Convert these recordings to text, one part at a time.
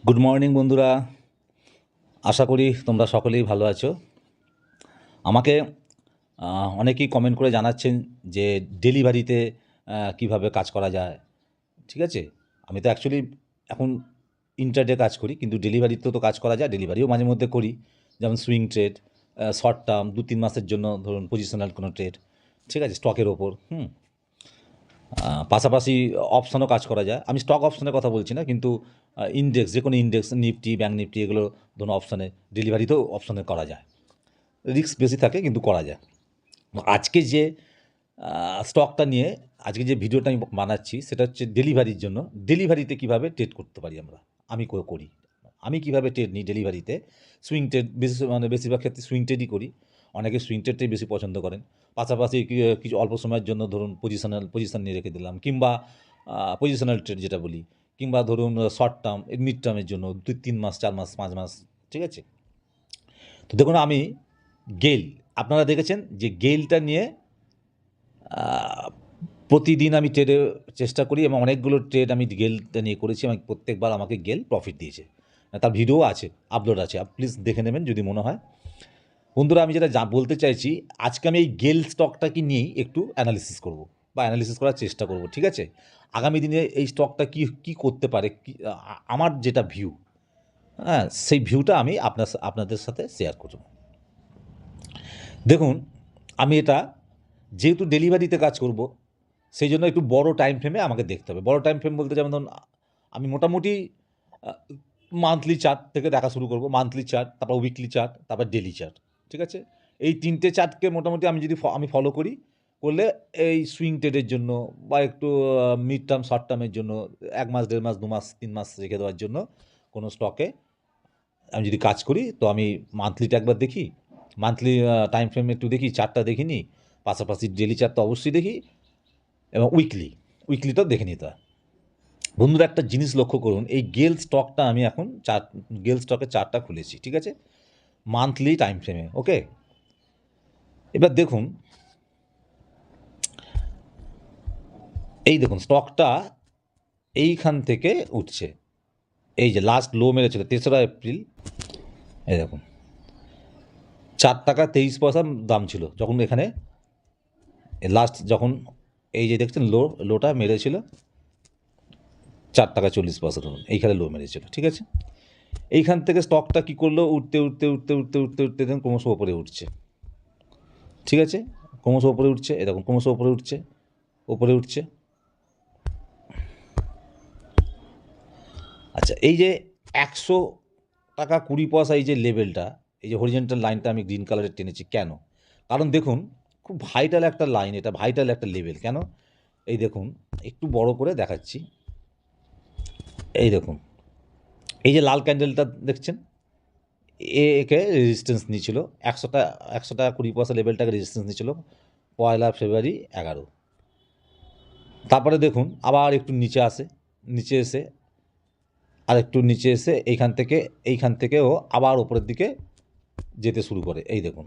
Good morning বন্ধুরা, আশা করি তোমরা সকলেই ভালো আছো। আমাকে অনেকেই কমেন্ট করে জানাচ্ছেন যে ডেলিভারিতে কীভাবে কাজ করা যায়। ঠিক আছে, আমি তো অ্যাকচুয়ালি এখন ইন্টারডে কাজ করি, কিন্তু ডেলিভারিতেও তো কাজ করা যায়, ডেলিভারিও মাঝে মধ্যে করি। যেমন সুইং ট্রেড, শর্ট টার্ম 2-3 মাসের জন্য ধরুন পজিশনাল কোনো ট্রেড, ঠিক আছে, স্টকের ওপর। পাশাপাশি অপশানও কাজ করা যায়। আমি স্টক অপশানের কথা বলছি না, কিন্তু ইন্ডেক্স, যে কোনো ইন্ডেক্স, নিফটি, ব্যাঙ্ক নিফটি, এগুলো ধরুন অপশানে, ডেলিভারিতেও অপশানে করা যায়। রিস্ক বেশি থাকে কিন্তু করা যায়। আজকে যে স্টকটা নিয়ে আজকে যে ভিডিওটা আমি বানাচ্ছি সেটা হচ্ছে ডেলিভারির জন্য। ডেলিভারিতে কীভাবে ট্রেড করতে পারি আমরা, আমি করি। আমি কীভাবে ট্রেড নিই ডেলিভারিতে, সুইং ট্রেড, বেশিরভাগ ক্ষেত্রে সুইং ট্রেডই করি। অনেকে সুইং ট্রেডটাই বেশি পছন্দ করেন। পাশাপাশি কিছু অল্প সময়ের জন্য ধরুন পজিশন নিয়ে রেখে দিলাম, কিংবা পজিশনাল ট্রেড যেটা বলি, কিংবা ধরুন শর্ট টার্ম, মিড টার্মের জন্য 2-3 মাস, 4 মাস, 5 মাস। ঠিক আছে, তো দেখুন আমি গেল, আপনারা দেখেছেন যে গেলটা নিয়ে প্রতিদিন আমি ট্রেডে চেষ্টা করি, এবং অনেকগুলো ট্রেড আমি গেলটা নিয়ে করেছি, এবং প্রত্যেকবার আমাকে গেল প্রফিট দিয়েছে। তার ভিডিও আছে, আপলোড আছে, প্লিজ দেখে নেবেন যদি মনে হয়। বন্ধুরা, আমি যেটা বলতে চাইছি, আজকে আমি এই গেল স্টকটাকে নিয়েই একটু অ্যানালিসিস করব, বা অ্যানালিসিস করার চেষ্টা করব। ঠিক আছে, আগামী দিনে এই স্টকটা কি করতে পারে, আমার যেটা ভিউ, সেই ভিউটা আমি আপনাদের সাথে শেয়ার করব। দেখুন, আমি এটা যেহেতু ডেলিভারিতে কাজ করব, সেই জন্য একটু বড় টাইম ফ্রেমে আমাকে দেখতে হবে। বড় টাইম ফ্রেম বলতে যেমন ধরুন, আমি মোটামুটি মান্থলি চার্ট থেকে দেখা শুরু করব। মান্থলি চার্ট, তারপর উইকলি চার্ট, তারপর ডেলি চার্ট। ঠিক আছে, এই 3টে চার্টকে মোটামুটি আমি ফলো করলে এই সুইং ট্রেডের জন্য, বা একটু মিড টার্ম, শর্ট টার্মের জন্য 1 মাস, 1.5 মাস, 2 মাস, 3 মাস রেখে দেওয়ার জন্য কোনো স্টকে আমি যদি কাজ করি, তো আমি মান্থলিটা একবার দেখি, মান্থলি টাইম ফ্রেম একটু দেখি, চার্টটা দেখে নিই, পাশাপাশি ডেলি চার্টটা অবশ্যই দেখি, এবং উইকলিটাও দেখে নিতে হয়। বন্ধুরা, একটা জিনিস লক্ষ্য করুন, এই গেল স্টকটা আমি এখন গেল স্টকের চার্টটা খুলেছি। ঠিক আছে, মান্থলি টাইম ফ্রেমে। ওকে, এবার দেখুন, এই দেখুন স্টকটা এইখান থেকে উঠছে। এই যে লাস্ট লো মেরেছিল 3রা এপ্রিল, এই দেখুন 4 টাকা 23 পয়সা দাম ছিল যখন এখানে লাস্ট, যখন এই যে দেখছেন লোটা মেরেছিল 4 টাকা 40 পয়সা, ধরুন এইখানে লো মেরেছিল। ঠিক আছে, এইখান থেকে স্টকটা কী করলো, উঠতে দেখুন ক্রমশ ওপরে উঠছে। ঠিক আছে, ক্রমশ ওপরে উঠছে, এরকম ক্রমশ ওপরে উঠছে। আচ্ছা, এই যে 100 টাকা 20 পয়সা, এই যে লেভেলটা, এই যে হরিজেন্টাল লাইনটা আমি গ্রিন কালারের টেনেছি কেন? কারণ দেখুন, খুব ভাইটাল একটা লাইন, এটা ভাইটাল একটা লেভেল। কেন? এই দেখুন, একটু বড় করে দেখাচ্ছি। এই দেখুন, এই যে লাল ক্যান্ডেলটা দেখছেন, একে রেজিস্ট্যান্স নিয়েছিল 100 টাকা 20 পয়সা লেভেলটাকে রেজিস্ট্যান্স নিয়েছিল 1 ফেব্রুয়ারি 11। তারপরে দেখুন আবার একটু নিচে এসে আর একটু নিচে এসে এইখান থেকেও আবার ওপরের দিকে যেতে শুরু করে। এই দেখুন,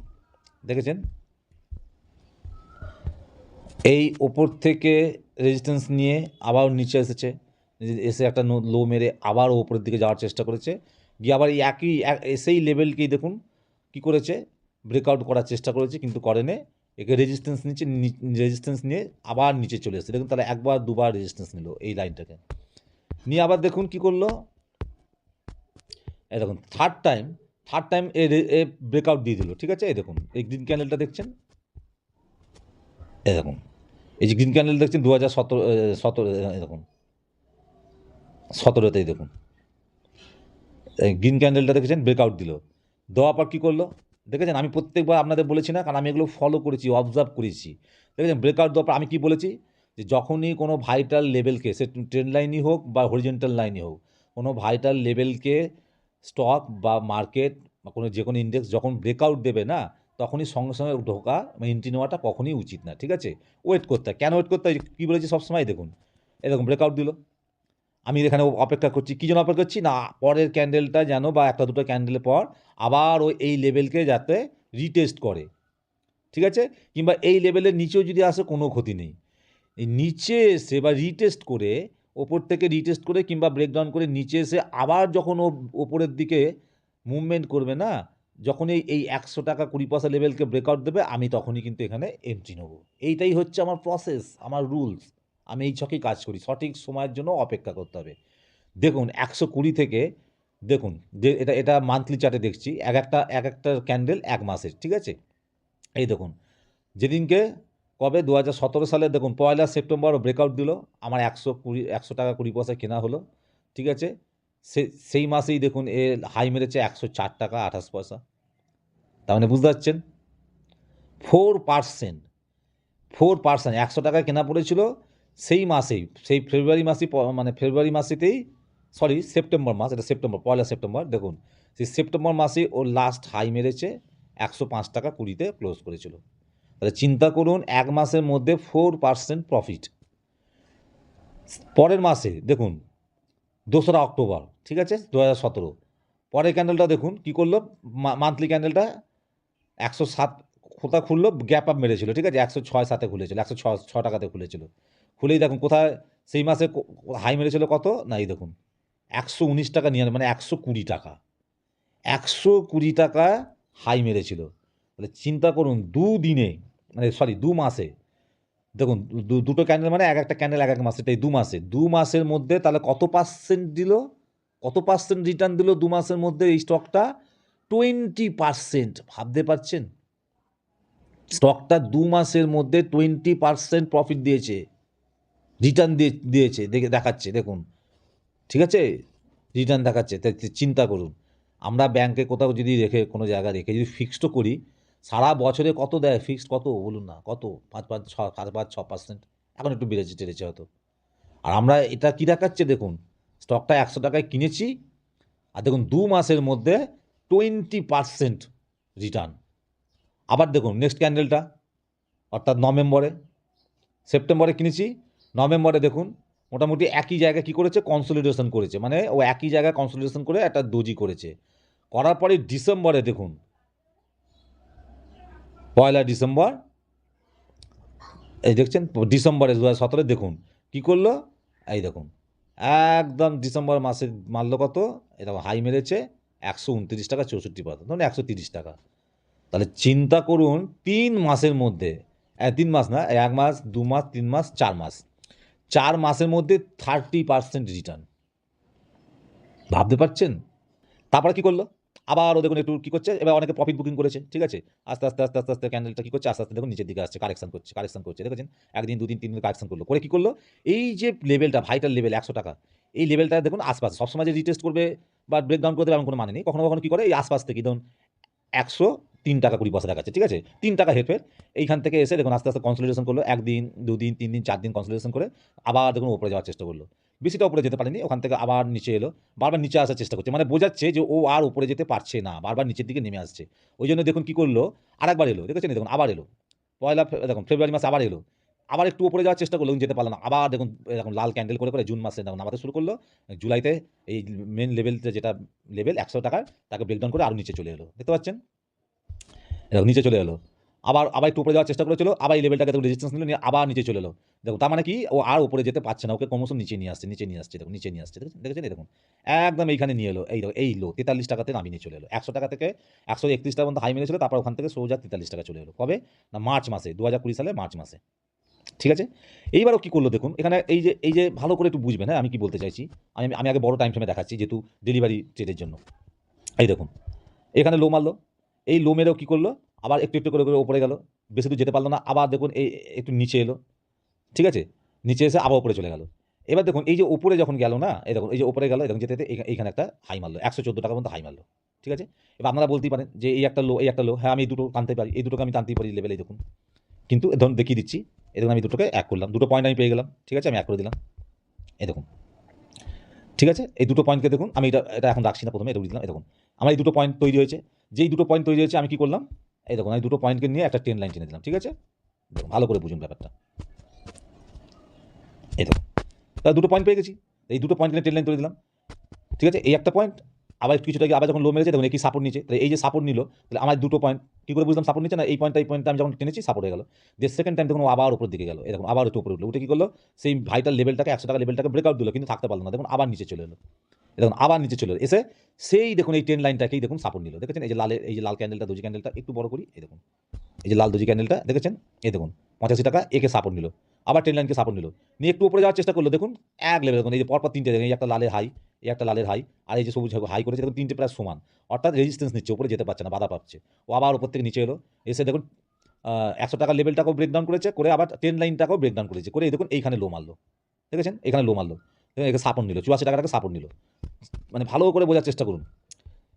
দেখেছেন, এই ওপর থেকে রেজিস্ট্যান্স নিয়ে আবার নিচে এসে একটা লো মেরে আবার ওপরের দিকে যাওয়ার চেষ্টা করেছে, গিয়ে আবার সেই লেভেলকেই দেখুন কি করেছে, ব্রেকআউট করার চেষ্টা করেছে, কিন্তু করেনি। একে রেজিস্ট্যান্স নিয়ে আবার নিচে চলে এসেছে। দেখুন, তাহলে একবার দুবার রেজিস্ট্যান্স নিল এই লাইনটাকে নিয়ে, আবার দেখুন কি করলো, এই দেখুন থার্ড টাইম এ ব্রেকআউট দিয়ে দিল। ঠিক আছে, এই দেখুন এই গ্রিন ক্যান্ডেলটা দেখছেন, এই দেখুন এই যে গ্রিন ক্যান্ডেল দেখছেন 2017 দেখুন 17তেই দেখুন এই গ্রিন ক্যান্ডেলটা দেখেছেন, ব্রেকআউট দিল, দেওয়ার পর কী করলো দেখেছেন। আমি প্রত্যেকবার আপনাদের বলেছি না, কারণ আমি এগুলো ফলো করেছি, অবজার্ভ করেছি। দেখেছেন, ব্রেকআউট দেওয়ার পর আমি কী বলেছি, যে যখনই কোনো ভাইটাল লেভেলকে, সে ট্রেন্ড লাইনই হোক বা হরিজেন্টাল লাইনই হোক, কোনো ভাইটাল লেভেলকে স্টক বা মার্কেট বা যে কোনো ইন্ডেক্স যখন ব্রেকআউট দেবে না, তখনই সঙ্গে সঙ্গে ঢোকা বা এন্ট্রি নেওয়াটা কখনই উচিত না। ঠিক আছে, ওয়েট করতে হয়। কেন ওয়েট করতে হয়, কী বলেছি সবসময়, দেখুন এরকম ব্রেকআউট দিল, আমি এখানে অপেক্ষা করছি। কী জন্য অপেক্ষা করছি না, পরের ক্যান্ডেলটা যেন, বা একটা দুটো ক্যান্ডেলের পর আবার এই লেভেলকে যাতে রিটেস্ট করে। ঠিক আছে, কিংবা এই লেভেলের নিচেও যদি আসে কোনো ক্ষতি নেই, এই নিচে এসে বা রিটেস্ট করে ওপর থেকে রিটেস্ট করে কিংবা ব্রেকডাউন করে নিচে এসে আবার যখন ও ওপরের দিকে মুভমেন্ট করবে না, যখন এই 100 টাকা 20 পয়সা লেভেলকে ব্রেকআউট দেবে, আমি তখনই কিন্তু এখানে এন্ট্রি নেবো। এইটাই হচ্ছে আমার প্রসেস, আমার রুলস। আমি এই ছকেই কাজ করি। সঠিক সময়ের জন্য অপেক্ষা করতে হবে। দেখুন 120 থেকে দেখুন যে এটা মান্থলি চার্টে দেখছি, এক একটা ক্যান্ডেল 1 মাসের, ঠিক আছে? এই দেখুন যেদিনকে কবে 2017 সালে দেখুন 1 সেপ্টেম্বর ব্রেকআউট দিল, আমার 100 টাকা 20 পয়সা কেনা হলো, ঠিক আছে? সেই মাসেই দেখুন এ হাই মেরেছে 104 টাকা 28 পয়সা। তার মানে বুঝতে পারছেন 4%, 100 টাকায় কেনা পড়েছিল সেই মাসেই, সেই ফেব্রুয়ারি মাসেই, মানে ফেব্রুয়ারি মাসেতেই, সরি সেপ্টেম্বর মাস, এটা সেপ্টেম্বর, 1 সেপ্টেম্বর দেখুন সেই সেপ্টেম্বর মাসে ওর লাস্ট হাই মেরেছে 105 টাকা 20-তে ক্লোজ করেছিল। তাহলে চিন্তা করুন 1 মাসের মধ্যে 4% প্রফিট। পরের মাসে দেখুন 2রা অক্টোবর, ঠিক আছে, 2017, পরের ক্যান্ডেলটা দেখুন কী করলো, মান্থলি ক্যান্ডেলটা 107 কোথা খুললো, গ্যাপ আপ মেরেছিল, ঠিক আছে, 106-7-এ খুলেছিল, 106 টাকাতে খুলেছিল। খুলেই দেখুন কোথায় সেই মাসে হাই মেরেছিল কত না, এই দেখুন 119 টাকা নিয়ে, মানে 120 টাকা, 120 টাকা হাই মেরেছিল। তাহলে চিন্তা করুন 2 দিনে, মানে সরি 2 মাসে, দেখুন দুটো ক্যান্ডেল মানে এক একটা ক্যান্ডেল এক মাসে, তাই 2 মাসে, 2 মাসের মধ্যে তাহলে কত পার্সেন্ট দিল, কত পার্সেন্ট রিটার্ন দিল 2 মাসের মধ্যে এই স্টকটা? 20%। ভাবতে পারছেন স্টকটা 2 মাসের মধ্যে 20% প্রফিট দিয়েছে, রিটার্ন দিয়েছে, দেখাচ্ছে দেখুন, ঠিক আছে, রিটার্ন দেখাচ্ছে। তাই চিন্তা করুন আমরা ব্যাংকে কোথাও যদি রেখে, কোনো জায়গায় রেখে যদি ফিক্সডও করি, সারা বছরে কত দেয় ফিক্সড, কত বলুন না, কত 5-6%, এখন একটু বেড়েছে টেড়েছে হয়তো। আর আমরা এটা কী দেখাচ্ছে দেখুন, স্টকটা 100 টাকায় কিনেছি, আর দেখুন 2 মাসের মধ্যে 20% রিটার্ন। আবার দেখুন নেক্সট ক্যান্ডেলটা, অর্থাৎ নভেম্বরে, সেপ্টেম্বরে কিনেছি, নভেম্বরে দেখুন মোটামুটি একই জায়গায় কী করেছে, কনসলিডেশন করেছে, মানে ও একই জায়গায় কনসলিডেশন করে একটা ডোজি করেছে। করার পরে ডিসেম্বরে দেখুন, 1 ডিসেম্বর, এই দেখছেন ডিসেম্বরে 2017 দেখুন কী করলো, এই দেখুন একদম ডিসেম্বর মাসে মারলো কত, এটা হাই মেরেছে 129 টাকা 64 পয়সা, ধরুন 130 টাকা। তাহলে চিন্তা করুন 3 মাসের মধ্যে, 3 মাস না, 1 মাস 2 মাস 3 মাস 4 মাস, 4 মাসের মধ্যে 30% রিটার্ন। ভাবতে পারছেন? তারপরে কী করলো, আবারও দেখুন একটু কী করছে, এবার অনেকে প্রফিট বুকিং করেছে, ঠিক আছে, আস্তে আস্তে আস্তে আস্তে আস্তে ক্যান্ডেলটা কী করছে, আস্তে আস্তে দেখুন নিচের দিকে আসছে, কারেকশন করছে, দেখেছেন 1 দিন 2 দিন 3 দিন কারেকশন করলো, করে কী করলো, এই যে লেভেলটা ভাইটাল লেভেল 100 টাকা, এই লেভেলটা দেখুন আশপাশে, সবসময় যে রিটেস্ট করবে বা ব্রেকডাউন করে দেবে এমন কোনো মানে নেই, কখনো কখনো কী করে এই আশপাশ থেকে ধরুন 103 টাকা 20 পয়সা দেখাচ্ছে, ঠিক আছে, 3 টাকা হেরফের, এইখান থেকে এসে দেখুন আস্তে আস্তে কনসলিডেশন করলো, 1 দিন 2 দিন 3 দিন 4 দিন কনসলিডেশন করে আবার দেখুন উপরে যাওয়ার চেষ্টা করলো, বেশিটা উপরে যেতে পারেনি, ওখান থেকে আবার নিচে এলো, বারবার নিচে আসার চেষ্টা করছে, মানে বোঝাচ্ছে যে ও আর উপরে যেতে পারছে না, বারবার নিচের দিকে নেমে আসছে। ওই জন্য দেখুন কী করলো, আরেকবার এলো, দেখেছেন, দেখুন আবার এলো, দেখুন ফেব্রুয়ারি মাসে আবার এলো, আবার একটু উপরে যাওয়ার চেষ্টা করলো, যেতে পারলো না, আবার দেখুন এরকম লাল ক্যান্ডেল করে করে জুন মাসে দেখুন নামাতে শুরু করলো, জুলাইতে এই মেন লেভেলটা, যেটা লেভেল 100 টাকার, তাকে ব্রেকডাউন করে আরও নিচে চলে এলো, দেখতে পাচ্ছেন, এরকম নিচে চলে এলো, আবার একটু উপরে যাওয়ার চেষ্টা করেছিল, আবার এই লেভেলটাকে দেখুন রেজিস্ট্যান্স নিল, নিয়ে আবার নিচে চলে এলো, দেখুন তার মানে কি ও আর উপরে যেতে পারছে না, ওকে ক্রমশ নিচে নিয়ে আসছে, দেখুন নিচে নিয়ে আসছে, দেখেছেন দেখুন একদম এইখানে নিয়ে এলো, এই লো 43 টাকাতে নামিয়ে নিয়ে চলে এলো, 100 টাকা থেকে 131 টাকা পর্যন্ত হাই মেরেছিল, তারপর ওখান থেকে সোজা 43 টাকা চলে এলো, কবে না মার্চ মাসে, 2020 সালে মার্চ মাসে, ঠিক আছে। এইবারও কী করলো দেখুন, এখানে এই যে ভালো করে একটু বুঝবেন, হ্যাঁ আমি কী বলতে চাইছি, আমি আগে বড় টাইম ফ্রেমে দেখাচ্ছি যেহেতু ডেলিভারি ট্রেডের জন্য। এই দেখুন এখানে লো মারলো, এই লো মেরেও কী করলো, আবার একটু একটু করে ওপরে গেল, বেশি দূর যেতে পারলো না, আবার দেখুন এই একটু নিচে এলো, ঠিক আছে, নিচে এসে আবার উপরে চলে গেল। এবার দেখুন এই যে উপরে যখন গেল না, এই দেখুন এই যে উপরে গেল, যেতে যেতে এইখানে একটা হাই মারলো, 114 টাকা পর্যন্ত হাই মারলো, ঠিক আছে। এবার আপনারা বলতেই পারেন যে এই একটা লো, হ্যাঁ আমি এই দুটো টানতে পারি, এই দুটোকে আমি টানতেই পারি লেভেলে, দেখুন, কিন্তু ধরুন দেখিয়ে দিচ্ছি, এই দেখুন আমি দুটোকে এক করলাম, দুটো পয়েন্ট আমি পেয়ে গেলাম, ঠিক আছে, আমি এক করে দিলাম, এই দেখুন, ঠিক আছে, এই দুটো পয়েন্টকে দেখুন, আমি এটা এখন রাখছি না, প্রথমে এটা দিলাম, এই দেখুন আমার এই দুটো পয়েন্ট তৈরি হয়েছে, যেই দুটো পয়েন্ট তৈরি হয়েছে আমি কী করলাম, এই দেখুন আমি দুটো পয়েন্টকে নিয়ে একটা ট্রেন লাইন টেনে দিলাম, ঠিক আছে, দেখুন ভালো করে বুঝুন ব্যাপারটা, এই দেখুন তাহলে দুটো পয়েন্ট পেয়ে গেছি, এই দুটো পয়েন্ট নিয়ে ট্রেন লাইন তৈরি দিলাম, ঠিক আছে, এই একটা পয়েন্ট আবার কিছুটা আগে আবার যখন লো মেরেছে দেখুন এই কি সাপোর্ট নিচে, তাহলে এই যে সাপোর্ট নিল, তাহলে আমার দুটো পয়েন্ট কী করে বুঝলাম সাপোর্ট নিচ্ছে না, এই পয়েন্টটা আমি যখন টেনেছি সাপোর্ট হয়ে গেল। সেকেন্ড টাইম দেখুন আবার উপর দিকে গেল, এরকম আবার একটু উপরে উঠলো, উঠে কী করলো সেই ভাইটাল লেভেলটাকে 100 টাকা লেভেলটাকে ব্রেকআউট দিল, কিন্তু থাকতে পারলো না, দেখুন আবার নিচে চলে এলো, দেখুন আবার নিচে চলে এলো, এসে সেই দেখুন এই ট্রেন লাইনটাকেই দেখুন সাপোর্ট নিল, দেখেছেন এই যে লাল ক্যান্ডেলটা দোজি ক্যান্ডেলটা একটু বড় করি, এই দেখুন এই যে লাল দোজি ক্যান্ডেলটা দেখেছেন, এই দেখুন 85 টাকা একে সাপোর্ট নিল, আবার ট্রেন লাইনকে সাপোর্ট নিল, নিয়ে একটু উপরে যাওয়ার চেষ্টা করলো, দেখুন এক লেভেল দেখুন এই যে পরপর তিনটে দেখুন, এই একটা লালের হাই, এই একটা লালের হাই, আর এই যে সবুজ হাই করেছে দেখুন তিনটে প্রায় সমান, অর্থাৎ রেজিস্ট্যান্স নিচ্ছে, উপরে যেতে পারছে না, বাধা পাচ্ছে, ও আবার উপর থেকে নিচে এলো, এসে দেখুন 100 টাকার লেভেলটাকেও ব্রেকডাউন করেছে, করে আবার ট্রেন লাইনটাকেও ব্রেকডাউন করেছে, করে এই দেখুন এইখানে লো মারলো, দেখেছেন এখানে লো মারলো, দেখুন একে সাপোর্ট নিল 84 টাকাটাকে সাপোর্ট নিল, মানে ভালো করে বোঝার চেষ্টা করুন,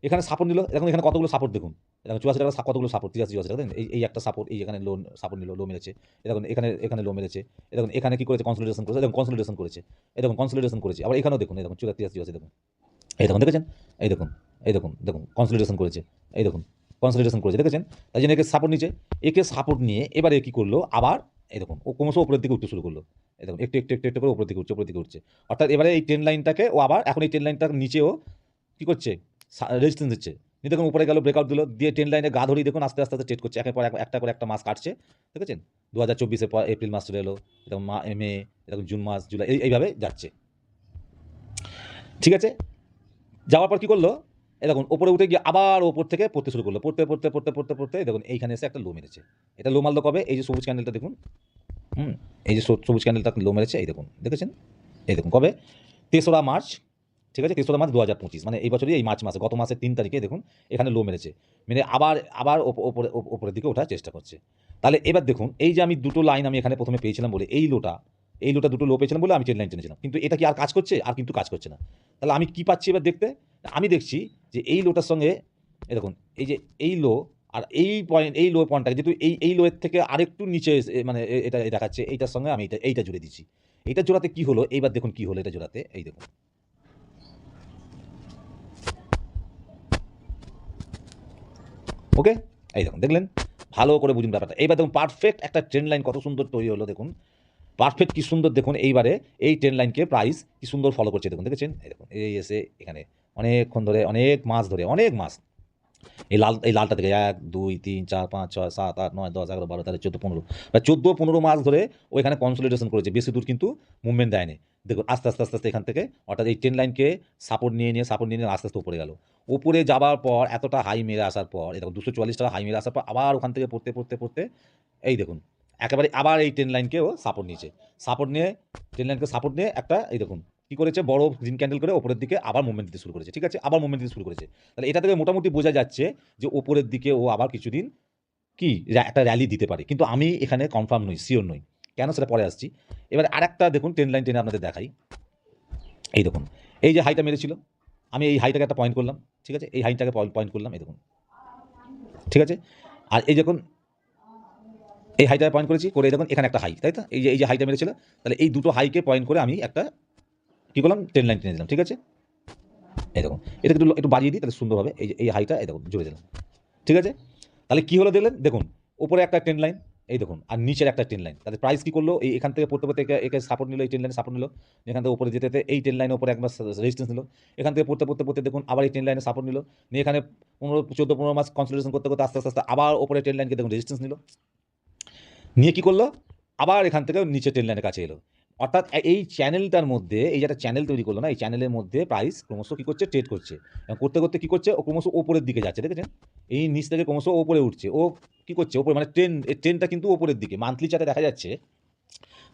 এখানে সাপোর্ট নিল, দেখুন এখানে কতগুলো সাপোর্ট দেখুন, দেখুন 84 টাকা কতগুলো সাপোর্ট 83 টাকা, এই একটা সাপোর্ট, এই এখানে লোন সাপোর্ট নিল, লো মেরেছে, দেখুন এখানে লো মেরেছে, দেখুন এখানে কি করেছে কনসলিডেশন করেছে, দেখুন কনসলিডেশন করেছে, দেখুন কনসলিডেশন করেছে, আবার এখানেও দেখুন এই দেখুন 83 দেখুন, এই দেখুন দেখেছেন, দেখুন কনসলিডেশন করেছে, এই দেখুন কনসলিডেশন করেছে, দেখেছেন, তাই জন্য একে সাপোর্ট নিচে, একে সাপোর্ট নিয়ে এবারে কি করলো আবার, এই দেখুন ও ক্রমশ উপরের দিকে উঠতে শুরু করলো, এই দেখুন একটু করে উপরের দিকে উঠছে, অর্থাৎ এবারে এই ট্রেন লাইনটাকে ও আবার এখন এই ট্রেন লাইনটার নিচেও কি করছে রেজিস্ট্যান্স দিচ্ছে, নিয়ে দেখুন উপরে গেল ব্রেকআউট দিল, দিয়ে ট্রেন লাইনে গা ধরেই দেখুন আস্তে আস্তে ট্রেড করছে, একের পর একটা করে একটা মাস কাটছে, দেখেছেন 2024-এর পর এপ্রিল মাস চলে এলো, এরকম মে, এরকম জুন মাস, জুলাই, এইভাবে যাচ্ছে, ঠিক আছে। যাওয়ার পর কী করলো, এই দেখুন ওপরে উঠে গিয়ে আবার ওপর থেকে পড়তে শুরু করলো, পড়তে দেখুন এইখানে এসে একটা লো মেরেছে, এটা লো মারলো কবে, এই যে সবুজ ক্যান্ডেলটা দেখুন, এই যে সবুজ ক্যান্ডেলটা লো মেরেছে, এই দেখুন দেখেছেন, এই দেখুন কবে 3রা মার্চ, ঠিক আছে 3রা মার্চ 2025, মানে এই বছরই এই মার্চ মাসে, গত মাসের 3 তারিখে দেখুন এখানে লো মেরেছে, মেরে আবার ওপরের দিকে ওঠার চেষ্টা করছে। তাহলে এবার দেখুন এই যে আমি দুটো লাইন আমি এখানে প্রথমে পেয়েছিলাম বলে এই লোটা দুটো লো পেয়েছিলাম বলে আমি ট্রেন লাইন টেনেছিলাম, কিন্তু এটা কি আর কাজ করছে, আর কিন্তু কাজ করছে না। তাহলে আমি কি পাচ্ছি এবার দেখতে, আমি দেখছি যে এই লোটার সঙ্গে এই দেখুন এই যে এই লো আর এই লো পয়েন্টটা যেহেতু এই লোয়ের থেকে আরেকটু নিচে মানে এটা দেখাচ্ছে, এইটার সঙ্গে আমি এইটা জুড়ে দিচ্ছি, এইটা জোড়াতে কি হলো, এইবার দেখুন কি হলো এটা জোড়াতে, এই দেখুন ওকে, এই দেখুন দেখলেন, ভালো করে বুঝুন ব্যাপারটা, এইবার দেখুন পারফেক্ট একটা ট্রেন লাইন কত সুন্দর তৈরি হলো, দেখুন পারফেক্ট কি সুন্দর, দেখুন এইবারে এই ট্রেন লাইনকে প্রাইস কি সুন্দর ফলো করছে, দেখুন দেখেছেন, এই দেখুন এই এসে এখানে অনেকক্ষণ ধরে অনেক মাস এই লালটা থেকে 1 2 3 4 5 6 7 8 9 10 11 12 13 14 15 বা 14-15 মাস ধরে ওইখানে কনসলিডেশন করেছে, বেশি দূর কিন্তু মুভমেন্ট দেয়নি, দেখুন আস্তে আস্তে এখান থেকে অর্থাৎ এই ট্রেন লাইনকে সাপোর্ট নিয়ে আস্তে আস্তে উপরে গেল, উপরে যাবার পর এতটা হাই মেরে আসার পর এই দেখুন 244 টাকা হাই মেরে আসার পর আবার ওখান থেকে পড়তে এই দেখুন একেবারে আবার এই ট্রেন লাইনকেও সাপোর্ট নিয়ে ট্রেন লাইনকে সাপোর্ট নিয়ে একটা এই দেখুন কী করেছে বড় গ্রিন ক্যান্ডেল করে ওপরের দিকে আবার মুভমেন্ট দিতে শুরু করেছে, ঠিক আছে আবার মুভমেন্ট দিতে শুরু করেছে, তাহলে এটা থেকে মোটামুটি বোঝা যাচ্ছে যে ওপরের দিকে ও আবার কিছুদিন কি একটা র্যালি দিতে পারে, কিন্তু আমি এখানে কনফার্ম নই, শিওর নই, কেন সেটা পরে আসছি। এবার আরেকটা দেখুন ট্রেন লাইন টেনে আপনাদের দেখাই, এই দেখুন এই যে হাইটা মেরেছিল, আমি এই হাইটাকে একটা পয়েন্ট করলাম, ঠিক আছে এই হাইটাকে পয়েন্ট করলাম, এই দেখুন ঠিক আছে, আর এই দেখুন এই হাইটাকে পয়েন্ট করেছি, করে দেখুন এখানে একটা হাই, তাই তো এই যে হাইটা মেরেছিল, তাহলে এই দুটো হাইকে পয়েন্ট করে আমি একটা কী করলাম ট্রেন লাইন টেনে দিলাম, ঠিক আছে এই দেখুন এটা একটু বাড়িয়ে দিই তাহলে সুন্দর হবে, এই হাইটা এই দেখুন জুড়ে দিলাম, ঠিক আছে, তাহলে কী হলো দেখলেন, দেখুন উপরে একটা ট্রেন লাইন, এই দেখুন আর নিচের একটা ট্রেন লাইন, তাদের প্রাইস কী করলো এখান থেকে পড়তে একে সাপোর্ট নিল, এই ট্রেন লাইনে সাপোর্ট নিল, এখান থেকে উপরে যেতে এই ট্রেন লাইনের উপরে একবার রেজিস্ট্যান্স নিল, এখান থেকে পড়তে দেখুন আবার এই ট্রেন লাইনে সাপোর্ট নিল, নিয়ে এখানে 14-15 মাস কনসলিডেশন করতে আস্তে আবার উপরে ট্রেন লাইনকে দেখুন রেজিস্ট্যান্স নিল, নিয়ে কী করলো আবার এখান থেকে নিচে ট্রেন লাইনের কাছে এলো, অর্থাৎ এই চ্যানেলটার মধ্যে এই যে একটা চ্যানেল তৈরি করলো না, এই চ্যানেলের মধ্যে প্রাইস ক্রমশ কী করছে ট্রেড করছে, করতে কী করছে ও ক্রমশ ওপরের দিকে যাচ্ছে, দেখেছেন এই নিচ থেকে ক্রমশ ওপরে উঠছে, ও কী করছে ওপরে মানে ট্রেনটা কিন্তু ওপরের দিকে, মান্থলি চার্টে দেখা যাচ্ছে,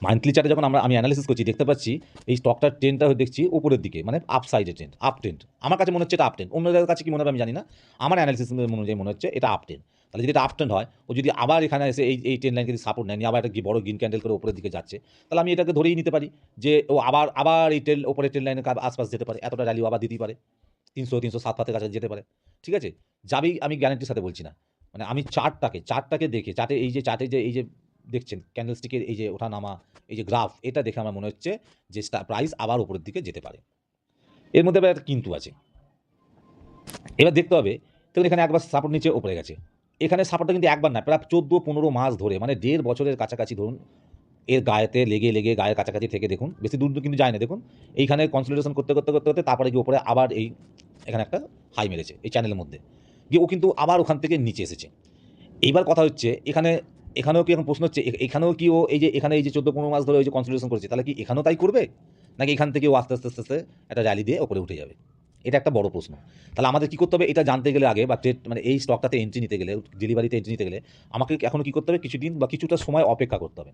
মান্থলি চার্টে যখন আমি অ্যানালিসিস করছি দেখতে পাচ্ছি এই স্টকটার ট্রেনটা দেখছি উপরের দিকে, মানে আপ সাইডে ট্রেন্ড, আপ ট্রেন্ড, আমার কাছে মনে হচ্ছে এটা আপ ট্রেন্ড, অন্যদের কাছে কি মনে হবে আমি জানি না, আমার অ্যানালিসিস অনুযায়ী মনে হচ্ছে এটা আপ ট্রেন্ড, তাহলে যদি এটা আপ ট্রেন্ড হয় ও যদি আবার এখানে এসে এই ট্রেন লাইনকে যদি সাপোর্ট নেয়নি, আবার একটা বড় গ্রিন ক্যান্ডেল করে উপরের দিকে যাচ্ছে, তাহলে আমি এটাকে ধরেই নিতে পারি যে ও আবার এই ওপরের ট্রেন লাইনের আশপাশ যেতে পারে, এতটা র্যালিও আবার দিতেই পারে, 300-307 কাছে যেতে পারে, ঠিক আছে যাবেই, আমি গ্যারান্টির সাথে বলছি না, মানে আমি চার্টটাকে দেখে চার্টে এই যে দেখছেন ক্যান্ডেলস্টিকের এই যে ওঠা নামা এই যে গ্রাফ, এটা দেখে আমার মনে হচ্ছে যে প্রাইস আবার উপরের দিকে যেতে পারে, এর মধ্যে আবার একটা কিন্তু আছে, এবার দেখতে হবে দেখুন এখানে একবার সাপোর্ট নিচে উপরে গেছে, এখানে সাপোর্টটা কিন্তু একবার না প্রায় 14-15 মাস ধরে, মানে 1.5 বছরের কাছাকাছি ধরুন এর গায়েতে লেগে গায়ের কাছাকাছি থেকে দেখুন, বেশি দূর কিন্তু যায় না। দেখুন এইখানে কনসলিডেশন করতে তারপরে গিয়ে ওপরে আবার এখানে একটা হাই মেরেছে এই চ্যানেলের মধ্যে গিয়ে, ও কিন্তু আবার ওখান থেকে নিচে এসেছে। এইবার কথা হচ্ছে এখানেও কি এখন প্রশ্ন হচ্ছে, এখানেও কি ও এখানে এই যে 14-15 মাস ধরে ওই যে কনসলিডেশন করেছে, তাহলে কি এখানেও তাই করবে? নাকি এখান থেকে ও আস্তে আস্তে একটা র্যালি দিয়ে ওপরে উঠে যাবে? এটা একটা বড় প্রশ্ন। তাহলে আমাদের কি করতে হবে এটা জানতে গেলে আগে, বা মানে এই স্টকটাতে এন্ট্রি নিতে গেলে, ডেলিভারিতে এন্ট্রি নিতে গেলে আমাকে এখনও কি করতে হবে, কিছুদিন বা কিছুটা সময় অপেক্ষা করতে হবে।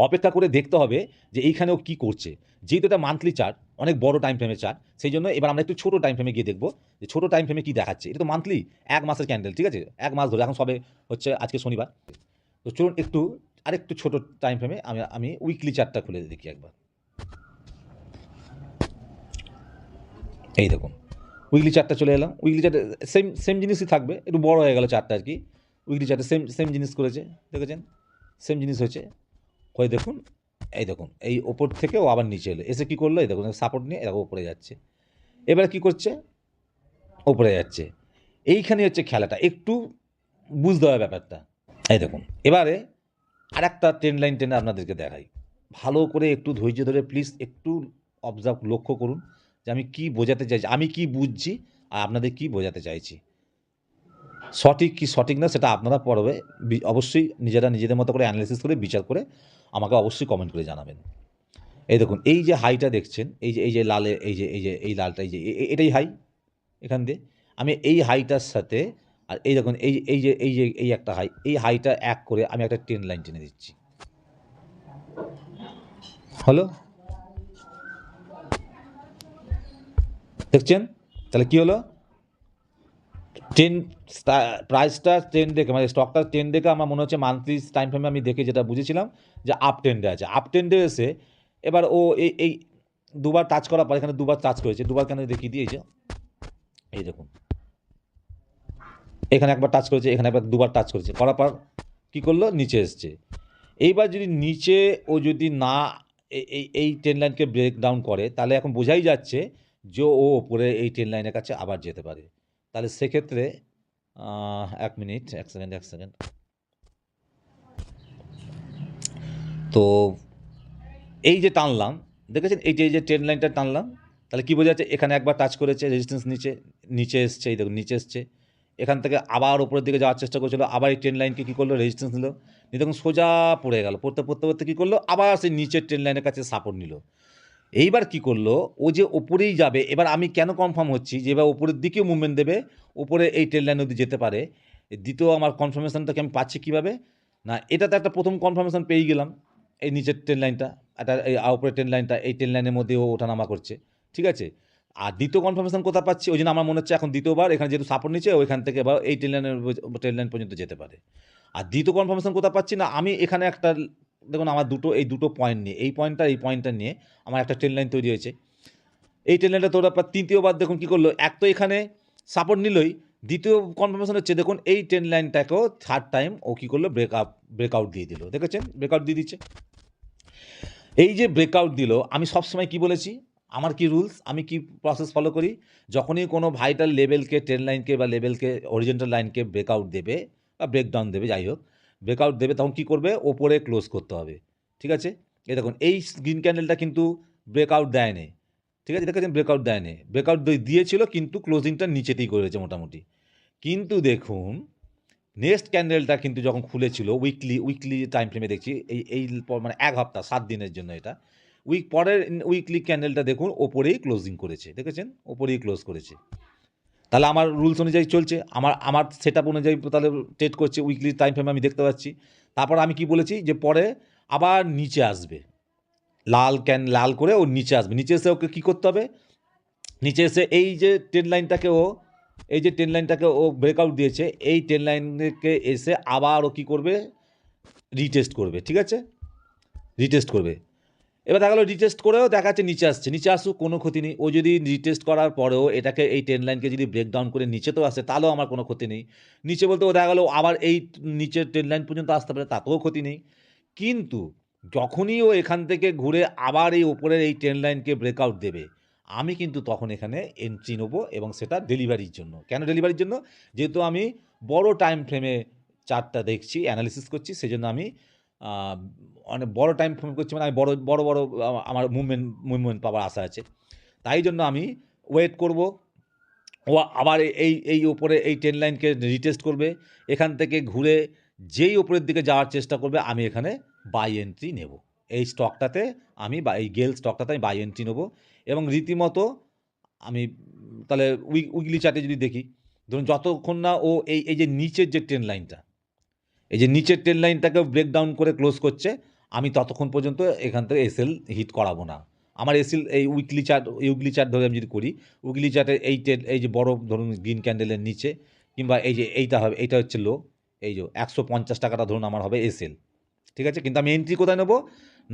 অপেক্ষা করে দেখতে হবে যে এইখানেও কি করছে। যেহেতু এটা মান্থলি চার্ট, অনেক বড় টাইম ফ্রেমের চার্ট, সেই জন্য এবার আমরা একটু ছোট টাইম ফ্রেমে গিয়ে দেখব যে ছোট টাইম ফ্রেমে কী দেখাচ্ছে। এটা তো মান্থলি 1 মাসের ক্যান্ডেল, ঠিক আছে? 1 মাস ধরে, এখন সবে হচ্ছে আজকে শনিবার। তো চলুন আরেকটু ছোট টাইম ফ্রেমে আমি উইকলি চার্টটা খুলে দেখি একবার। এই দেখুন উইকলি চার্টটা চলে এলাম। উইকলি চার্টে সেম জিনিসই থাকবে, একটু বড় হয়ে গেল চার্টটা আর কি। উইকলি চার্টে সেম জিনিস করেছে, দেখেছেন? সেম জিনিস হয়েছে। হয়ে দেখুন, এই ওপর থেকে ও আবার নিচে এলো, এসে কী করলো, এই দেখুন সাপোর্ট নিয়ে এরকম ওপরে যাচ্ছে। এবারে কী করছে, ওপরে যাচ্ছে। এইখানে হচ্ছে খেলাটা, একটু বুঝতে হবে ব্যাপারটা। এই দেখুন এবারে আরেকটা ট্রেন্ড লাইন টেনে আপনাদেরকে দেখাই, ভালো করে একটু ধৈর্য ধরে প্লিজ একটু অবজার্ভ, লক্ষ্য করুন যে আমি কি বোঝাতে চাইছি, আমি কি বুঝছি আর আপনাদের কি বোঝাতে চাইছি। সঠিক কি সঠিক না সেটা আপনারা পড়বে অবশ্যই নিজেদের মতো করে অ্যানালিসিস করে বিচার করে আমাকে অবশ্যই কমেন্ট করে জানাবেন। এই দেখুন এই যে হাইটা দেখছেন, এই যে লালে, এই লালটা, এটাই হাই। এখান দিয়ে আমি এই হাইটার সাথে, আর এই দেখুন এই একটা হাই, এই হাইটা এক করে আমি একটা ট্রেন্ড লাইন টেনে দিচ্ছি। হলো, দেখছেন? তাহলে কি হলো, প্রাইসটা ট্রেন্ড দেখে, মানে স্টকটা ট্রেন্ড দেখে আমার মনে হচ্ছে মান্থলি টাইম ফ্রেমে আমি দেখে যেটা বুঝেছিলাম যে আপ ট্রেন্ডে আছে। আপ ট্রেন্ডে এসে এবার ও এই দুবার টাচ করার পর, এখানে দুবার টাচ করেছে, দুবার কেন দেখিয়ে দিয়েছে, এই দেখুন এখানে একবার টাচ করেছে, এখানে একবার দুবার টাচ করেছে, করার পর কী করলো, নিচে এসছে। এইবার যদি নিচে ও যদি না এই ট্রেন লাইনকে ব্রেক ডাউন করে, তাহলে এখন বোঝাই যাচ্ছে যে ও ওপরে এই ট্রেন লাইনের কাছে আবার যেতে পারে। তাহলে সেক্ষেত্রে 1 মিনিট, 1 সেকেন্ড। তো এই যে টানলাম, দেখেছেন এই যে ট্রেন লাইনটা টানলাম, তাহলে কী বোঝা যাচ্ছে, এখানে একবার টাচ করেছে, রেজিস্ট্যান্স নিচে এসছে, এই দেখুন নিচে এসছে। এখান থেকে আবার উপরের দিকে যাওয়ার চেষ্টা করছিল, আবার এই ট্রেন লাইনকে কী করলো, রেজিস্ট্যান্স নিল, নিয়ে দেখুন সোজা পড়ে গেল, পড়তে কী করলো, আবার সেই নিচের ট্রেন লাইনের কাছে সাপোর্ট নিল। এইবার কী করলো, ও যে ওপরেই যাবে, এবার আমি কেন কনফার্ম হচ্ছি যে এবার ওপরের দিকেও মুভমেন্ট দেবে, ওপরে এই ট্রেন লাইন অবধি যেতে পারে। দ্বিতীয় আমার কনফার্মেশনটাকে আমি পাচ্ছি কীভাবে না, এটাতে একটা প্রথম কনফার্মেশন পেয়ে গেলাম, এই নিচের ট্রেন লাইনটা, একটা এই উপরের ট্রেন লাইনটা, এই ট্রেন লাইনের মধ্যে ও ওঠানামা করছে, ঠিক আছে। আর দ্বিতীয় কনফার্মেশন কোথা পাচ্ছি, ওই জন্য আমার মনে হচ্ছে এখন দ্বিতীয়বার এখানে যেহেতু সাপোর্ট নিচ্ছে, ওইখান থেকে এবার এই ট্রেন লাইন পর্যন্ত যেতে পারে। আর দ্বিতীয় কনফার্মেশন কোথা পাচ্ছি না, আমি এখানে একটা দেখুন আমার এই দুটো পয়েন্ট নিয়ে, এই পয়েন্টটা নিয়ে আমার একটা ট্রেন লাইন তৈরি হয়েছে। এই ট্রেন লাইনটা তোরা তৃতীয়বার দেখুন কী করলো, এক তো এখানে সাপোর্ট নিলই, দ্বিতীয় কনফার্মেশন হচ্ছে দেখুন এই ট্রেন লাইনটাকেও থার্ড টাইম ও কী করলো, ব্রেকআউট দিয়ে দিল, দেখেছেন ব্রেকআউট দিয়ে দিচ্ছে। এই যে ব্রেকআউট দিল, আমি সবসময় কি বলেছি, আমার কি রুলস, আমি কি প্রসেস ফলো করি, যখনই কোনো ভাইটাল লেভেলকে, ট্রেন লাইনকে বা লেভেলকে, হরিজন্টাল লাইনকে ব্রেকআউট দেবে বা ব্রেকডাউন দেবে, যাই হোক ব্রেকআউট দেবে, তখন কী করবে, ওপরে ক্লোজ করতে হবে, ঠিক আছে। এই দেখুন এই গ্রিন ক্যান্ডেলটা কিন্তু ব্রেকআউট দেয়নি, ঠিক আছে, দেখেছেন ব্রেকআউট দেয়নি, ব্রেকআউট দিয়েছিল কিন্তু ক্লোজিংটা নিচেতেই করেছে মোটামুটি। কিন্তু দেখুন নেক্সট ক্যান্ডেলটা কিন্তু যখন খুলেছিল উইকলি টাইম ফ্রেমে দেখছি, এই মানে 1 সপ্তাহ 7 দিনের জন্য, এটা পরের উইকলি ক্যান্ডেলটা দেখুন ওপরেই ক্লোজিং করেছে, দেখেছেন ওপরেই ক্লোজ করেছে। তাহলে আমার রুলস অনুযায়ী চলছে, আমার সেট আপ অনুযায়ী তাহলে ট্রেড করছে, উইকলি টাইম ফ্রেমে আমি দেখতে পাচ্ছি। তারপর আমি কি বলেছি যে পরে আবার নিচে আসবে, লাল করে ও নিচে আসবে, নিচে এসে ওকে কী করতে হবে, নিচে এসে এই যে ট্রেন লাইনটাকে ও ব্রেকআউট দিয়েছে, এই ট্রেন লাইনকে এসে আবার ও কী করবে, রিটেস্ট করবে, ঠিক আছে, রিটেস্ট করবে। এবার দেখা গেলো রিটেস্ট করেও দেখা যাচ্ছে নিচে আসুক, কোনো ক্ষতি নেই। ও যদি রিটেস্ট করার পরেও এটাকে, এই ট্রেন লাইনকে যদি ব্রেকডাউন করে নিচে তো আসে, তাহলেও আমার কোনো ক্ষতি নেই। নিচে বলতে ও দেখা গেলো আবার এই নিচের ট্রেন লাইন পর্যন্ত আসতে পারে, তাতেও ক্ষতি নেই। কিন্তু যখনই ও এখান থেকে ঘুরে আবার এই ওপরের এই ট্রেন লাইনকে ব্রেকআউট দেবে, আমি কিন্তু তখন এখানে এন্ট্রি নেবো, এবং সেটা ডেলিভারির জন্য। কেন ডেলিভারির জন্য, যেহেতু আমি বড় টাইম ফ্রেমে চার্টটা দেখছি, অ্যানালিসিস করছি, সেজন্য আমি অনেক বড় টাইম ফ্রেম করছি, মানে আমি বড় আমার মুভমেন্ট পাওয়ার আশা আছে। তাই জন্য আমি ওয়েট করব। ও আবার এই ওপরে এই ট্রেন লাইনকে রিটেস্ট করবে, এখান থেকে ঘুরে যেই ওপরের দিকে যাওয়ার চেষ্টা করবে, আমি এখানে বাই এন্ট্রি নেব। এই স্টকটাতে আমি এই গেল স্টকটাতে আমি বাই এন্ট্রি নেব এবং রীতিমতো আমি তাহলে উইকলি চার্টে যদি দেখি, ধরুন যতক্ষণ না ও এই যে নিচের যে ট্রেন লাইনটা, এই যে নিচের ট্রেন লাইনটাকে ব্রেকডাউন করে ক্লোজ করছে, আমি ততক্ষণ পর্যন্ত এখান থেকে এসএল হিট করাবো না। আমার এসএল এই উইকলি চার্ট ধরে আমি যদি করি, উইকলি চার্টে এই যে বড় ধরুন গ্রিন ক্যান্ডেলের নিচে, কিংবা এই যে এইটা হবে, এইটা হচ্ছে লো, এই যে 150 টাকাটা ধরুন আমার হবে এসএল, ঠিক আছে? কিন্তু আমি এন্ট্রি কোথায় নেবো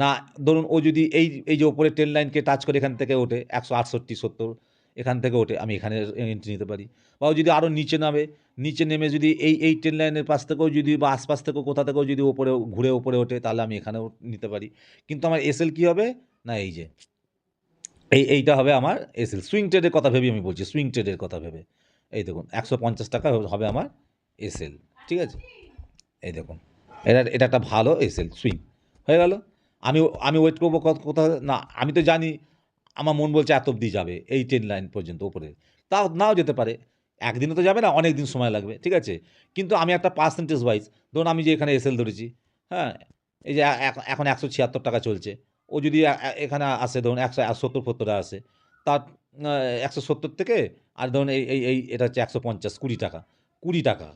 না, ধরুন ও যদি এই যে ওপরে ট্রেন লাইনকে টাচ করে এখান থেকে ওঠে 168-70, এখান থেকে ওঠে, আমি এখানে এন্ট্রি নিতে পারি। বা ও যদি আরও নিচে নামে, নিচে নেমে যদি এই ট্রেন লাইনের পাশ থেকেও যদি বা আশপাশ থেকেও কোথা থেকেও যদি ওপরে ঘুরে ওপরে ওঠে, তাহলে আমি এখানেও নিতে পারি। কিন্তু আমার এসএল কী হবে না, এই যে এইটা হবে আমার এসএল। সুইং ট্রেডের কথা ভেবে আমি বলছি, সুইং ট্রেডের কথা ভেবে। এই দেখুন 150 টাকা হবে আমার এসএল, ঠিক আছে? এই দেখুন, এটা একটা ভালো এসএল সুইং হয়ে গেল। আমি ওয়েট করবো কোথাও না, আমি তো জানি আমার মন বলছে এত অবধি যাবে, এই ট্রেন লাইন পর্যন্ত ওপরে, তাও নাও যেতে পারে, একদিনে তো যাবে না, অনেক দিন সময় লাগবে, ঠিক আছে? কিন্তু আমি একটা পার্সেন্টেজ ওয়াইজ, ধরুন আমি যে এখানে এসএল ধরেছি, হ্যাঁ, এই যে এখন 176 টাকা চলছে, ও যদি এখানে আসে ধরুন 170-70 আসে, তার 170 থেকে আর ধরুন এটা হচ্ছে 150, 20 টাকা, 20 টাকা,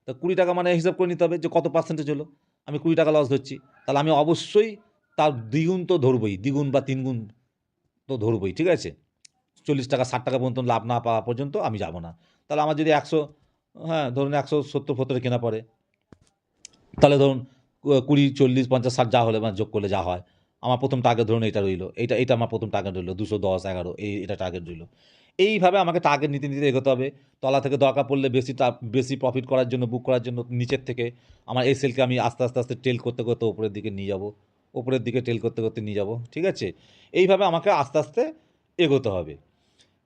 তা 20 টাকা মানে হিসাব করে নিতে হবে যে কত পার্সেন্টেজ হলো। আমি 20 টাকা লস ধরছি, তাহলে আমি অবশ্যই তার দ্বিগুণ তো ধরবই, দ্বিগুণ বা তিনগুণ তো ধরবই, ঠিক আছে? 40 টাকা 60 টাকা পর্যন্ত লাভ না পাওয়া পর্যন্ত আমি যাব না। তাহলে আমার যদি 100, হ্যাঁ ধরুন 170-70 কেনা পড়ে, তাহলে ধরুন 20, 40, 50, 60 যা হলে মানে যোগ করলে যা হয়, আমার প্রথম টার্গেট ধরুন এটা রইল, এটা আমার প্রথম টার্গেট রইল 210, 11, এটা টার্গেট রইল। এইভাবে আমাকে টার্গেট নিতে এগোতে হবে। তলা থেকে দরকার পড়লে বেশি প্রফিট করার জন্য, বুক করার জন্য নিচের থেকে আমার এসএলকে আমি আস্তে টেল করতে উপরের দিকে নিয়ে যাব, উপরের দিকে টেল করতে নিয়ে যাব, ঠিক আছে? এইভাবে আমাকে আস্তে এগোতে হবে।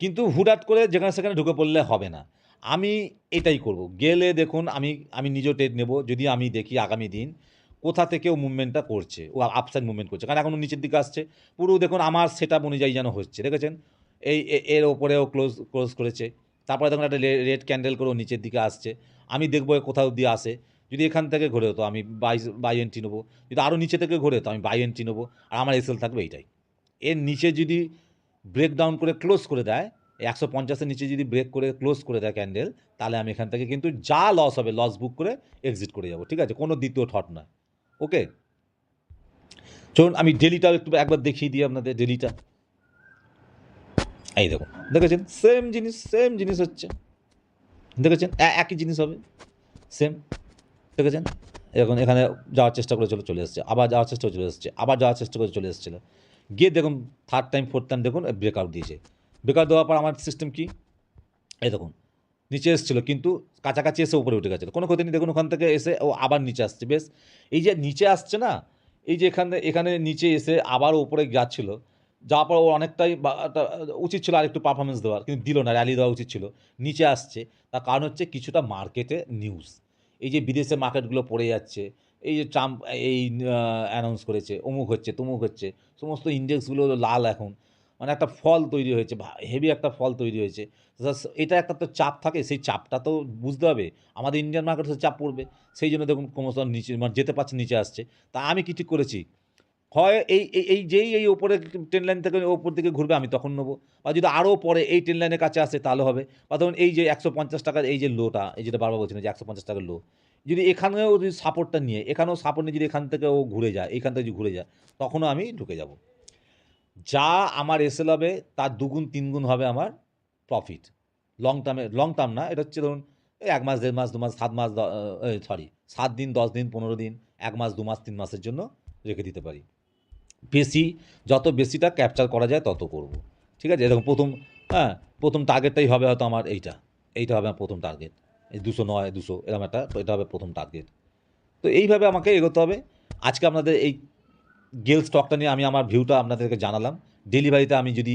কিন্তু হুটহাট করে যেখানে সেখানে ঢুকে পড়লে হবে না। আমি এটাই করব। গেলে দেখুন আমি নিজেও ট্রেড নেব, যদি আমি দেখি আগামী দিন কোথা থেকে ও মুভমেন্টটা করছে, ও আপসাইড মুভমেন্ট করছে। কারণ এখন ও নিচের দিকে আসছে। পুরো দেখুন আমার সেটআপ অনুযায়ী যেন হচ্ছে। দেখেছেন? এর ওপরেও ক্লোজ করেছে। তারপরে দেখুন একটা রেড ক্যান্ডেল করে ও নিচের দিকে আসছে। আমি দেখব কোথাও দিয়ে আসে। যদি এখান থেকে ঘোরে তো আমি বাই এন্ট্রি নেব। যদি আরও নিচে থেকে ঘোরে তো আমি বাই এন্ট্রি নেব। আর আমার এসএল থাকবে এইটাই। এর নিচে যদি ব্রেকডাউন করে ক্লোজ করে দেয়, 150-এর নিচে যদি ব্রেক করে ক্লোজ করে দেয় ক্যান্ডেল, তাহলে আমি এখান থেকে কিন্তু যা লস হবে, লস বুক করে এক্সিট করে যাব, ঠিক আছে? কোনো দ্বিতীয় থট নয়। ওকে? চলুন আমি ডেলিটাও একবার দেখিয়ে দিই আপনাদের ডেলিটা। এই দেখুন, দেখেছেন? সেম জিনিস হচ্ছে। দেখেছেন? একই জিনিস হবে, সেম। দেখেছেন? এখন এখানে যাওয়ার চেষ্টা করে চলে এসছে, আবার যাওয়ার চেষ্টা করে চলে এসছে, আবার যাওয়ার চেষ্টা করে চলে এসেছিল। গিয়ে দেখুন থার্ড টাইম, ফোর্থ টাইম দেখুন ব্রেকআউট দিয়েছে। ব্রেকআউট দেওয়ার পর আমার সিস্টেম কী? এই দেখুন নিচে এসেছিলো, কিন্তু কাছাকাছি এসে উপরে উঠে গেছিলো, কোনো ক্ষতি নেই। দেখুন ওখান থেকে এসে ও আবার নিচে আসছে। বেশ, এই যে নিচে আসছে না, এই যে এখানে নিচে এসে আবার উপরে যাচ্ছিলো, যাওয়ার পর ও অনেকটাই উচিত ছিল আর একটু পারফরমেন্স দেওয়ার, কিন্তু দিল না, র্যালি দেওয়া উচিত ছিল। নিচে আসছে, তার কারণ হচ্ছে কিছুটা মার্কেটে নিউজ, এই যে বিদেশের মার্কেটগুলো পড়ে যাচ্ছে, এই যে ট্রাম্প অ্যানাউন্স করেছে, অমুক হচ্ছে তমুক হচ্ছে, সমস্ত ইন্ডেক্সগুলো লাল এখন, মানে একটা ফল তৈরি হয়েছে, হেভি একটা ফল তৈরি হয়েছে। এটা একটা তো চাপ থাকে, সেই চাপটা তো বুঝতে হবে। আমাদের ইন্ডিয়ান মার্কেটে চাপ পড়বে, সেই জন্য দেখুন ক্রমশ নিচে মানে যেতে পারছে, নিচে আসছে। তা আমি কি ঠিক করেছি? হয় যেই এই ওপরে ট্রেন লাইন থেকে ওপর দিকে ঘুরবে আমি তখন নেবো, বা যদি আরও পরে এই ট্রেন লাইনের কাছে আসে তাহলে হবে। বা ধরুন এই যে 150 টাকার এই যে লোটা, এই যেটা বারবার বলছি না যে 150 টাকার লো, যদি এখানেও যদি সাপোর্টটা নিয়ে, এখানেও সাপোর্ট নিয়ে যদি এখান থেকে ও ঘুরে যায়, এইখান থেকে যদি ঘুরে যায়, তখনও আমি ঢুকে যাব। যা আমার এসএল হবে তার দুগুণ তিনগুণ হবে আমার প্রফিট। লং টার্ম না, এটা হচ্ছে ধরুন এই 1 মাস, 1.5 মাস, 2 মাস, 7 মাস, 7 দিন, 10 দিন, 15 দিন, 1 মাস, 2 মাস, 3 মাসের জন্য রেখে দিতে পারি। যত বেশিটা ক্যাপচার করা যায় তত করব, ঠিক আছে? এরকম প্রথম টার্গেটটাই হবে হয়তো আমার এইটা হবে আমার প্রথম টার্গেট। এই 209, 200 এরকম এটা হবে প্রথম টার্গেট। তো এইভাবে আমাকে এগোতে হবে। আজকে আপনাদের এই গেল স্টকটা নিয়ে আমি আমার ভিউটা আপনাদেরকে জানালাম। ডেলিভারিতে আমি যদি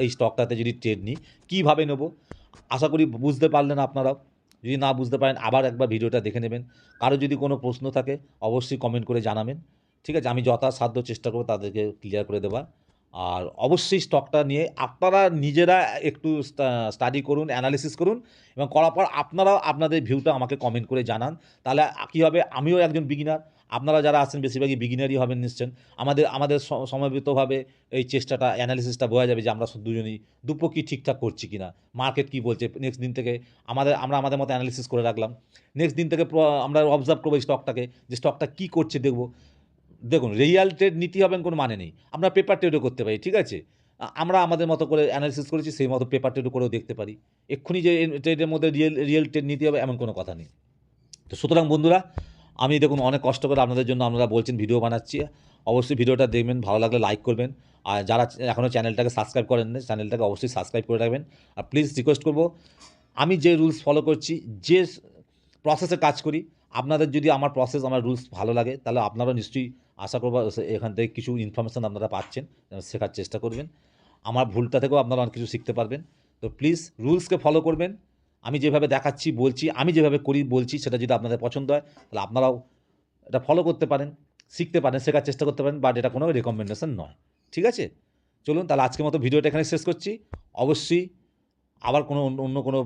এই স্টকটাতে যদি ট্রেড নিই, কীভাবে নেব? আশা করি বুঝতে পারলেন আপনারাও। যদি না বুঝতে পারেন আবার একবার ভিডিওটা দেখে নেবেন। কারো যদি কোনো প্রশ্ন থাকে অবশ্যই কমেন্ট করে জানাবেন। ঠিক আছে? আমি যথাসাধ্য চেষ্টা করব তাদেরকে ক্লিয়ার করে দেওয়ার। আর অবশ্যই স্টকটা নিয়ে আপনারা নিজেরা একটু স্টাডি করুন, অ্যানালিসিস করুন এবং করার পর আপনারাও আপনাদের ভিউটা আমাকে কমেন্ট করে জানান। তাহলে কী হবে, আমিও একজন বিগিনার, আপনারা যারা আছেন বেশিরভাগই বিগিনারই হবেন নিশ্চয়ই। আমাদের সমবেতভাবে এই চেষ্টাটা, অ্যানালিসিসটা বোঝা যাবে যে আমরা দুজনেই দুপক্ষই ঠিকঠাক করছি কিনা। মার্কেট কী বলছে, নেক্সট দিন থেকে আমরা আমাদের মতো অ্যানালিসিস করে রাখলাম। নেক্সট দিন থেকে আমরা অবজার্ভ করবো এই স্টকটাকে, যে স্টকটা কী করছে দেখব। দেখুন, রিয়াল ট্রেড নিতে হবে কোনো মানে নেই। আমরা পেপার ট্রেডও করতে পারি, ঠিক আছে? আমরা আমাদের মতো করে অ্যানালিসিস করেছি, সেই মতো পেপার ট্রেডও করেও দেখতে পারি। এক্ষুনি যে ট্রেডের মধ্যে রিয়েল ট্রেড নিতে হবে এমন কোনো কথা নেই। তো সুতরাং বন্ধুরা, আমি দেখুন অনেক কষ্ট করে আপনাদের জন্য আপনারা বলছেন ভিডিও বানাচ্ছি। অবশ্যই ভিডিওটা দেখবেন, ভালো লাগলে লাইক করবেন। আর যারা এখনও চ্যানেলটাকে সাবস্ক্রাইব করেননি, চ্যানেলটাকে অবশ্যই সাবস্ক্রাইব করে রাখবেন। আর প্লিজ রিকোয়েস্ট করব, আমি যে রুলস ফলো করছি, যে প্রসেসে কাজ করি, আপনাদের যদি আমার প্রসেস, আমার রুলস ভালো লাগে, তাহলে আপনারাও নিশ্চয়ই আশা করব এখান থেকে কিছু ইনফরমেশান আপনারা পাচ্ছেন, শেখার চেষ্টা করবেন। আমার ভুলটা থেকেও আপনারা অনেক কিছু শিখতে পারবেন। তো প্লিজ রুলসকে ফলো করবেন। আমি যেভাবে দেখাচ্ছি, বলছি, আমি যেভাবে করি বলছি, সেটা যদি আপনাদের পছন্দ হয় তাহলে আপনারাও এটা ফলো করতে পারেন, শিখতে পারেন, শেখার চেষ্টা করতে পারেন। বাট এটা কোনো রেকমেন্ডেশন নয়, ঠিক আছে? চলুন তাহলে আজকের মতো ভিডিওটা এখানে শেষ করছি। অবশ্যই আবার অন্য কোনো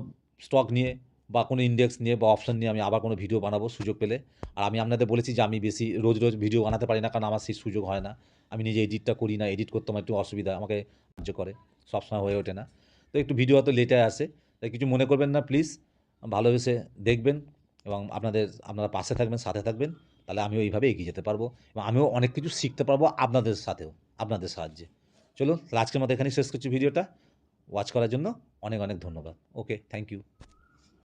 স্টক নিয়ে বা কোনো ইন্ডেক্স নিয়ে বা অপশন নিয়ে আমি আবার কোনো ভিডিও বানাবো সুযোগ পেলে। আর আমি আপনাদের বলেছি যে আমি বেশি রোজ ভিডিও বানাতে পারি না, কারণ আমার সেই সুযোগ হয় না। আমি নিজে এডিটটা করি না, এডিট করতে আমার একটু অসুবিধা, আমাকে সাহায্য করে, সবসময় হয়ে ওঠে না। তো একটু ভিডিও হয়তো লেটে আসে, তাই কিছু মনে করবেন না প্লিজ। ভালোবেসে দেখবেন এবং আপনারা পাশে থাকবেন, সাথে থাকবেন। তাহলে আমিও এইভাবে এগিয়ে যেতে পারবো এবং আমিও অনেক কিছু শিখতে পারবো আপনাদের সাথেও, আপনাদের সাহায্যে। চলুন আজকের মতো এখানেই শেষ করছি ভিডিওটা। ওয়াচ করার জন্য অনেক ধন্যবাদ। ওকে, থ্যাংক ইউ।